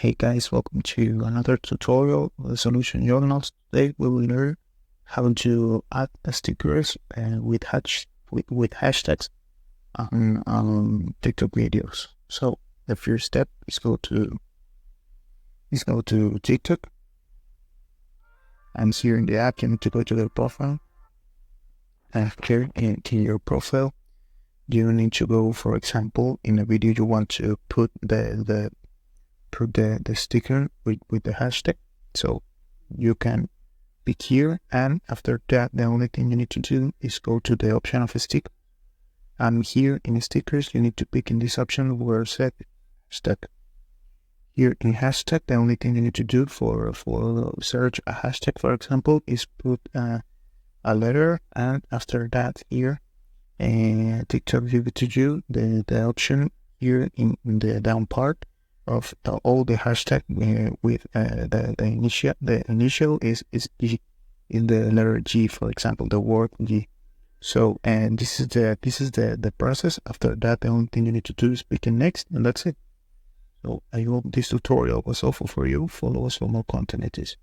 Hey guys, welcome to another tutorial of the Solution Journals. Today we will learn how to add stickers with hashtags on TikTok videos. So the first step is go to TikTok, and here in the app you need to go to the profile. And here in your profile, you need to go, for example, in a video you want to put the sticker with the hashtag. So you can pick here, and after that the only thing you need to do is go to the option of stick, and here in stickers you need to pick in this option where set hashtag. Here in hashtag, the only thing you need to do for search a hashtag, for example, is put a letter, and after that here TikTok give it to you the option here in the down part of all the hashtag with the initial is G, in the letter G, for example, the word G. So, and this is the process. After that, the only thing you need to do is pick next, and that's it. So I hope this tutorial was helpful for you. Follow us for more content. It is.